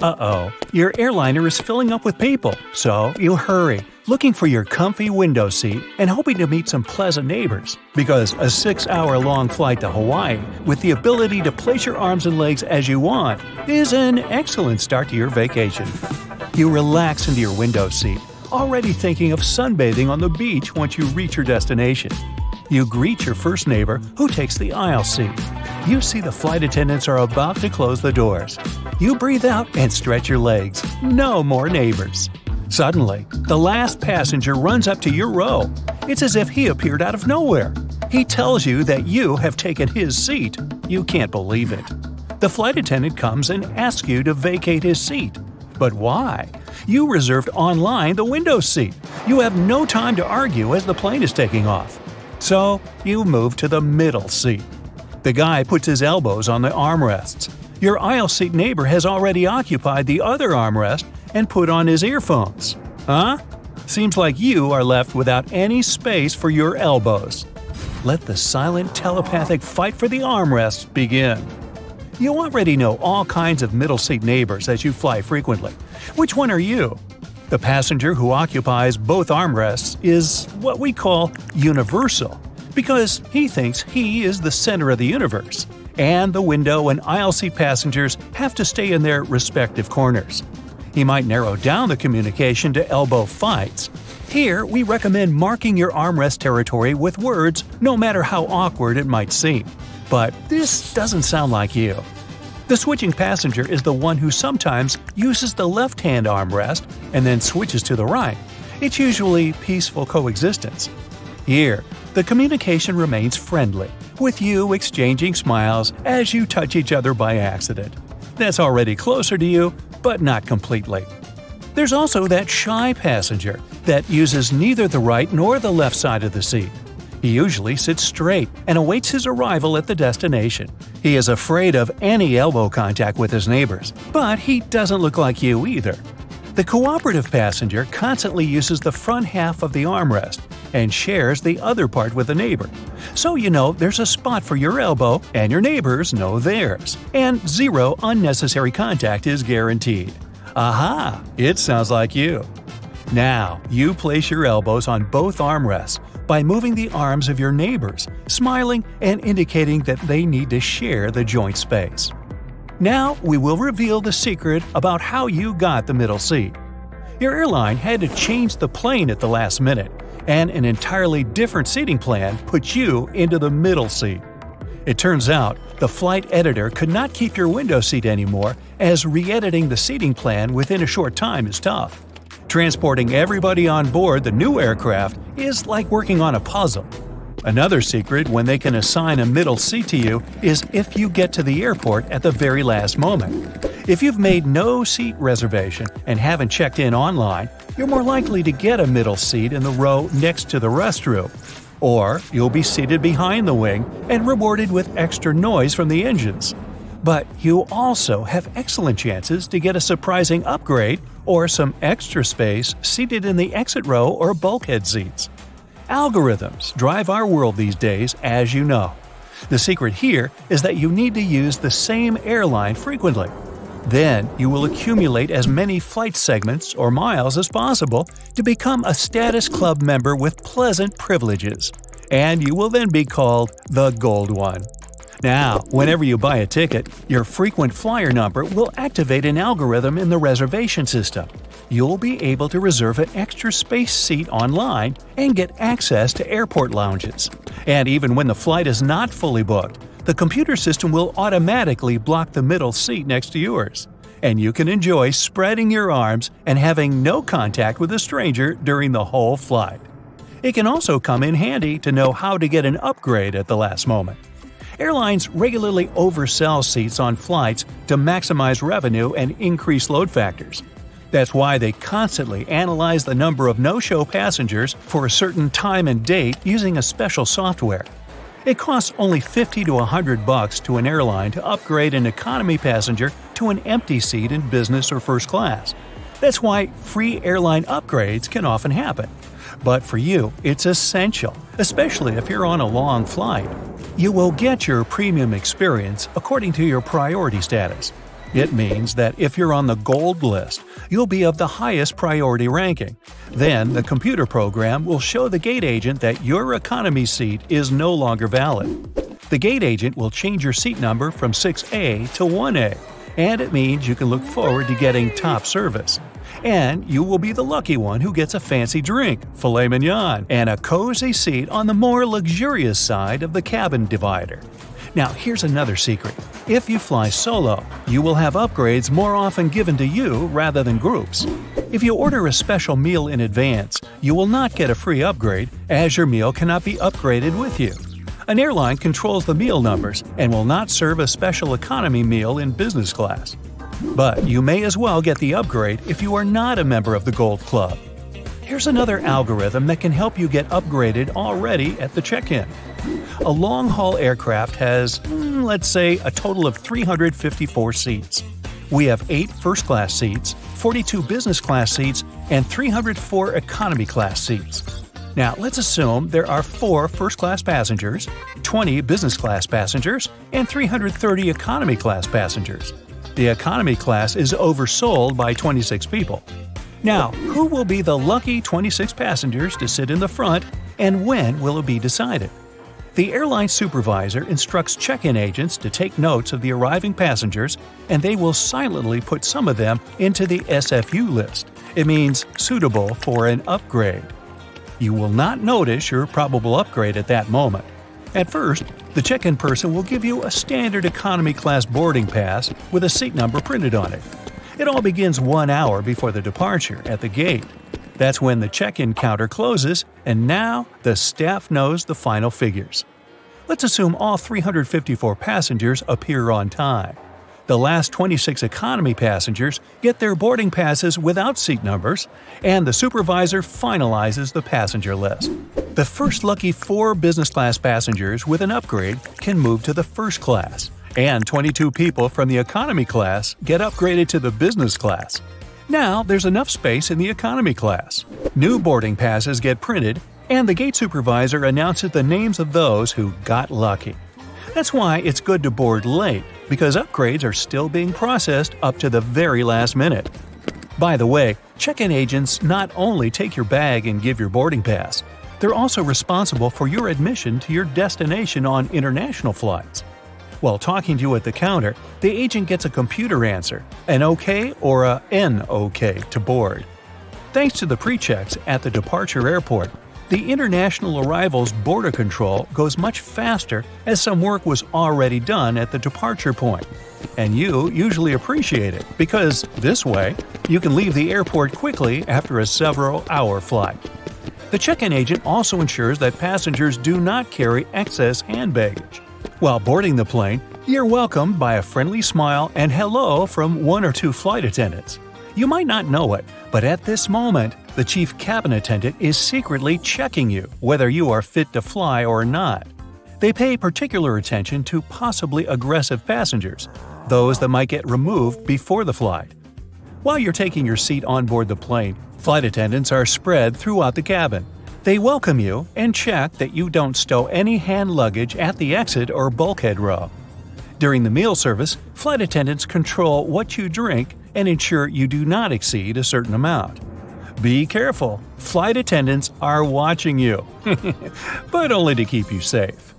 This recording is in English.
Uh-oh, your airliner is filling up with people, so you hurry, looking for your comfy window seat and hoping to meet some pleasant neighbors, because a 6-hour-long flight to Hawaii with the ability to place your arms and legs as you want is an excellent start to your vacation. You relax into your window seat, already thinking of sunbathing on the beach once you reach your destination. You greet your first neighbor, who takes the aisle seat. You see the flight attendants are about to close the doors. You breathe out and stretch your legs. No more neighbors. Suddenly, the last passenger runs up to your row. It's as if he appeared out of nowhere. He tells you that you have taken his seat. You can't believe it. The flight attendant comes and asks you to vacate his seat. But why? You reserved online the window seat. You have no time to argue as the plane is taking off. So, you move to the middle seat. The guy puts his elbows on the armrests. Your aisle seat neighbor has already occupied the other armrest and put on his earphones. Huh? Seems like you are left without any space for your elbows. Let the silent telepathic fight for the armrests begin. You already know all kinds of middle seat neighbors as you fly frequently. Which one are you? The passenger who occupies both armrests is what we call universal, because he thinks he is the center of the universe, and the window and aisle seat passengers have to stay in their respective corners. He might narrow down the communication to elbow fights. Here, we recommend marking your armrest territory with words, no matter how awkward it might seem. But this doesn't sound like you. The switching passenger is the one who sometimes uses the left-hand armrest and then switches to the right. It's usually peaceful coexistence. Here, the communication remains friendly, with you exchanging smiles as you touch each other by accident. That's already closer to you, but not completely. There's also that shy passenger that uses neither the right nor the left side of the seat. He usually sits straight and awaits his arrival at the destination. He is afraid of any elbow contact with his neighbors, but he doesn't look like you either. The cooperative passenger constantly uses the front half of the armrest and shares the other part with a neighbor. So you know there's a spot for your elbow and your neighbors know theirs, and zero unnecessary contact is guaranteed. Aha! It sounds like you. Now, you place your elbows on both armrests by moving the arms of your neighbors, smiling and indicating that they need to share the joint space. Now, we will reveal the secret about how you got the middle seat. Your airline had to change the plane at the last minute, and an entirely different seating plan put you into the middle seat. It turns out, the flight editor could not keep your window seat anymore, as re-editing the seating plan within a short time is tough. Transporting everybody on board the new aircraft is like working on a puzzle. Another secret when they can assign a middle seat to you is if you get to the airport at the very last moment. If you've made no seat reservation and haven't checked in online, you're more likely to get a middle seat in the row next to the restroom. Or you'll be seated behind the wing and rewarded with extra noise from the engines. But you also have excellent chances to get a surprising upgrade or some extra space seated in the exit row or bulkhead seats. Algorithms drive our world these days, as you know. The secret here is that you need to use the same airline frequently. Then you will accumulate as many flight segments or miles as possible to become a status club member with pleasant privileges. And you will then be called the Gold One. Now, whenever you buy a ticket, your frequent flyer number will activate an algorithm in the reservation system. You'll be able to reserve an extra space seat online and get access to airport lounges. And even when the flight is not fully booked, the computer system will automatically block the middle seat next to yours. And you can enjoy spreading your arms and having no contact with a stranger during the whole flight. It can also come in handy to know how to get an upgrade at the last moment. Airlines regularly oversell seats on flights to maximize revenue and increase load factors. That's why they constantly analyze the number of no-show passengers for a certain time and date using a special software. It costs only $50 to $100 to an airline to upgrade an economy passenger to an empty seat in business or first class. That's why free airline upgrades can often happen. But for you, it's essential, especially if you're on a long flight. You will get your premium experience according to your priority status. It means that if you're on the gold list, you'll be of the highest priority ranking. Then the computer program will show the gate agent that your economy seat is no longer valid. The gate agent will change your seat number from 6A to 1A, and it means you can look forward to getting top service. And you will be the lucky one who gets a fancy drink, filet mignon, and a cozy seat on the more luxurious side of the cabin divider. Now, here's another secret. If you fly solo, you will have upgrades more often given to you rather than groups. If you order a special meal in advance, you will not get a free upgrade, as your meal cannot be upgraded with you. An airline controls the meal numbers and will not serve a special economy meal in business class. But you may as well get the upgrade if you are not a member of the Gold Club. Here's another algorithm that can help you get upgraded already at the check-in. A long-haul aircraft has, let's say, a total of 354 seats. We have 8 first-class seats, 42 business-class seats, and 304 economy-class seats. Now, let's assume there are 4 first-class passengers, 20 business-class passengers, and 330 economy-class passengers. The economy class is oversold by 26 people. Now, who will be the lucky 26 passengers to sit in the front, and when will it be decided? The airline supervisor instructs check-in agents to take notes of the arriving passengers, and they will silently put some of them into the SFU list. It means suitable for an upgrade. You will not notice your probable upgrade at that moment. At first, the check-in person will give you a standard economy class boarding pass with a seat number printed on it. It all begins 1 hour before the departure at the gate. That's when the check-in counter closes, and now the staff knows the final figures. Let's assume all 354 passengers appear on time. The last 26 economy passengers get their boarding passes without seat numbers, and the supervisor finalizes the passenger list. The first lucky 4 business class passengers with an upgrade can move to the first class, and 22 people from the economy class get upgraded to the business class. Now there's enough space in the economy class. New boarding passes get printed, and the gate supervisor announces the names of those who got lucky. That's why it's good to board late, because upgrades are still being processed up to the very last minute. By the way, check-in agents not only take your bag and give your boarding pass, they're also responsible for your admission to your destination on international flights. While talking to you at the counter, the agent gets a computer answer, an OK or a N-OK to board. Thanks to the pre-checks at the departure airport, the international arrivals border control goes much faster as some work was already done at the departure point. And you usually appreciate it because, this way, you can leave the airport quickly after a several-hour flight. The check-in agent also ensures that passengers do not carry excess hand baggage. While boarding the plane, you're welcomed by a friendly smile and hello from 1 or 2 flight attendants. You might not know it, but at this moment, the chief cabin attendant is secretly checking you whether you are fit to fly or not. They pay particular attention to possibly aggressive passengers, those that might get removed before the flight. While you're taking your seat on board the plane, flight attendants are spread throughout the cabin. They welcome you and check that you don't stow any hand luggage at the exit or bulkhead row. During the meal service, flight attendants control what you drink and ensure you do not exceed a certain amount. Be careful, flight attendants are watching you, but only to keep you safe.